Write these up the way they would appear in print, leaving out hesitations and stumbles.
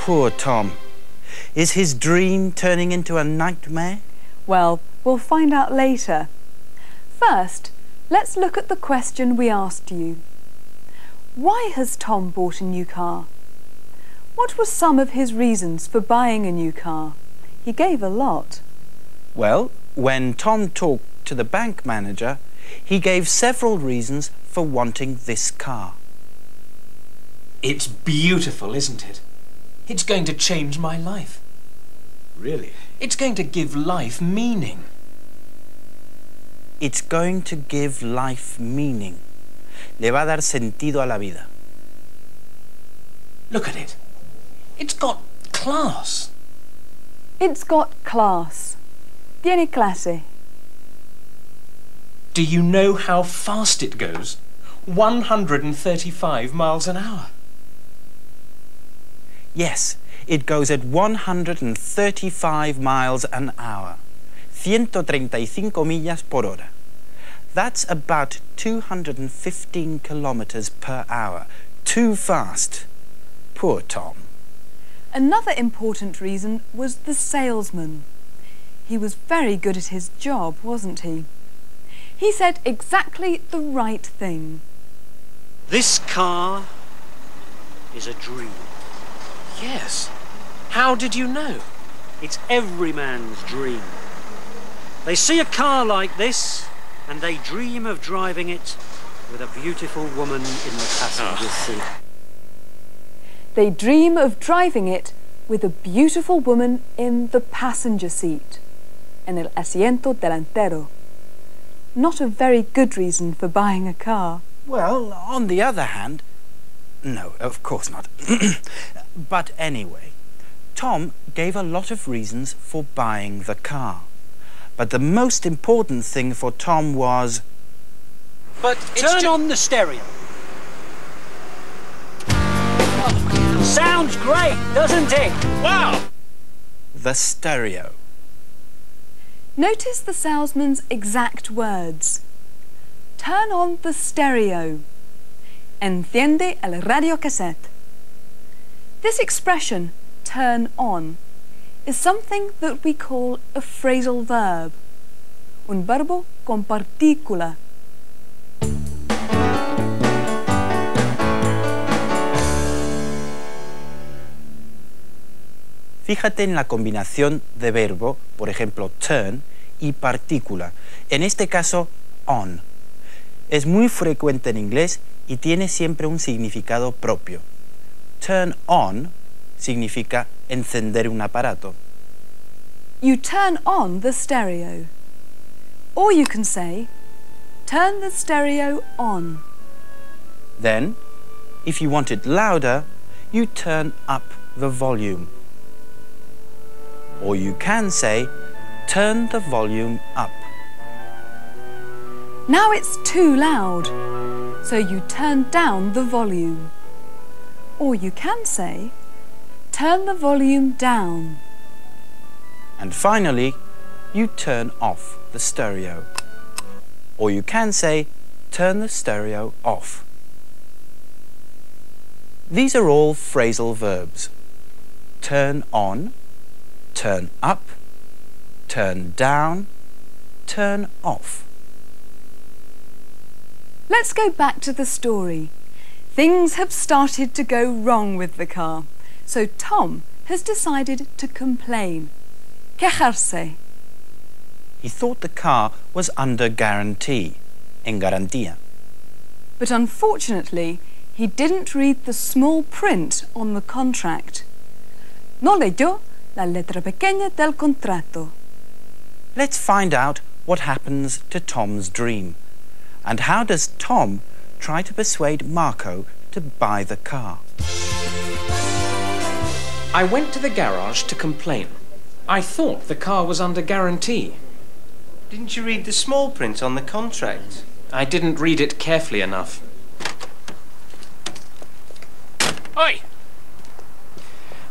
Poor Tom. Is his dream turning into a nightmare? Well, we'll find out later. First, let's look at the question we asked you. Why has Tom bought a new car? What were some of his reasons for buying a new car? He gave a lot. Well, when Tom talked to the bank manager, he gave several reasons for wanting this car. It's beautiful, isn't it? It's going to change my life. Really? It's going to give life meaning. It's going to give life meaning. Le va a dar sentido a la vida. Look at it. It's got class. It's got class. Tiene clase. Do you know how fast it goes? 135 miles an hour. Yes, it goes at 135 miles an hour. 135 millas por hora. That's about 215 kilometers per hour. Too fast. Poor Tom. Another important reason was the salesman. He was very good at his job, wasn't he? He said exactly the right thing. This car is a dream. Yes. How did you know? It's every man's dream. They see a car like this and they dream of driving it with a beautiful woman in the passenger seat. They dream of driving it with a beautiful woman in the passenger seat, en el asiento delantero. Not a very good reason for buying a car. Well, on the other hand, no, of course not. But anyway, Tom gave a lot of reasons for buying the car. But the most important thing for Tom was... But turn on the stereo. Sounds great, doesn't it? Wow! the stereo. Notice the salesman's exact words. Turn on the stereo. Enciende el radiocassette. This expression, turn on, is something that we call a phrasal verb. Un verbo con partícula. Fíjate en la combinación de verbo, por ejemplo, turn, y partícula. En este caso, on. Es muy frecuente en inglés y tiene siempre un significado propio. Turn on significa encender un aparato. You turn on the stereo. Or you can say, turn the stereo on. Then, if you want it louder, you turn up the volume. Or you can say, turn the volume up. Now it's too loud, so you turn down the volume. Or you can say, turn the volume down. And finally, you turn off the stereo. Or you can say, turn the stereo off. These are all phrasal verbs. Turn on, turn up, turn down, turn off. Let's go back to the story. Things have started to go wrong with the car, so Tom has decided to complain. Quejarse. He thought the car was under guarantee, en garantía. But unfortunately, he didn't read the small print on the contract. No leyó la letra pequeña del contrato. Let's find out what happens to Tom's dream. And how does Tom try to persuade Marco to buy the car? I went to the garage to complain. I thought the car was under guarantee. Didn't you read the small print on the contract? I didn't read it carefully enough. Oi!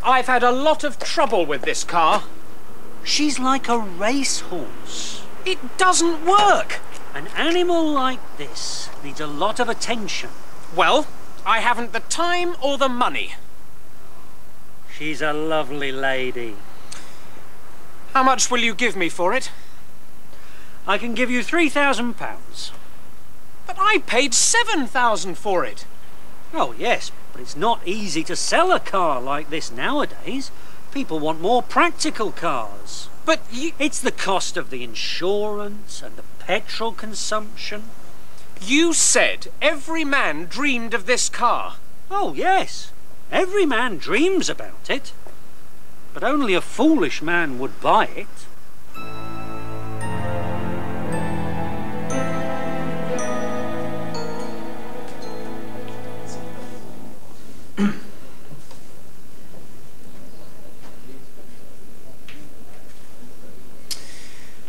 I've had a lot of trouble with this car. She's like a racehorse. It doesn't work. An animal like this needs a lot of attention. Well, I haven't the time or the money. She's a lovely lady. How much will you give me for it? I can give you £3,000. But I paid £7,000 for it. Oh, yes, but it's not easy to sell a car like this nowadays. People want more practical cars. But you... It's the cost of the insurance and the petrol consumption. You said every man dreamed of this car. Oh, yes. Every man dreams about it. But only a foolish man would buy it.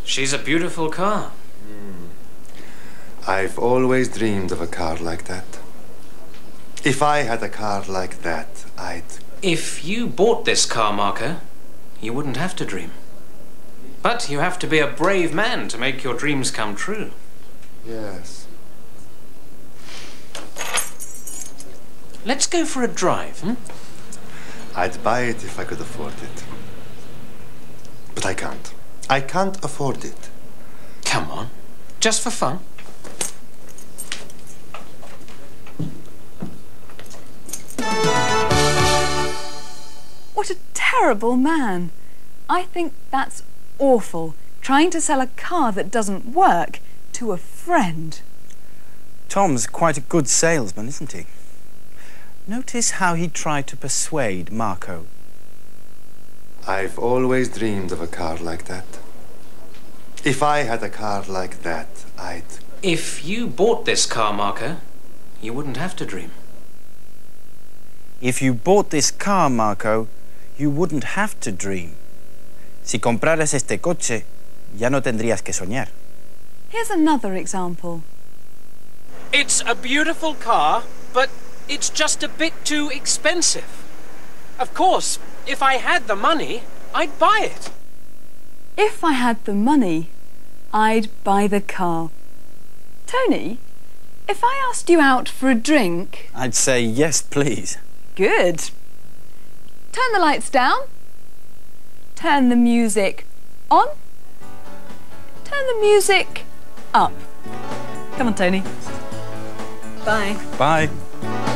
She's a beautiful car. I've always dreamed of a car like that. If I had a car like that, I'd... If you bought this car, Marco, you wouldn't have to dream. But you have to be a brave man to make your dreams come true. Yes. Let's go for a drive, hmm? I'd buy it if I could afford it. But I can't. I can't afford it. Come on, just for fun. What a terrible man. I think that's awful, trying to sell a car that doesn't work to a friend. Tom's quite a good salesman, isn't he? Notice how he tried to persuade Marco. I've always dreamed of a car like that. If I had a car like that, I'd... If you bought this car, Marco, you wouldn't have to dream. If you bought this car, Marco, you wouldn't have to dream. Si compraras este coche, ya no tendrías que soñar. Here's another example. It's a beautiful car, but it's just a bit too expensive. Of course, if I had the money, I'd buy it. If I had the money, I'd buy the car. Tony, if I asked you out for a drink... I'd say yes, please. Good. Turn the lights down. Turn the music on. Turn the music up. Come on, Tony. Bye. Bye.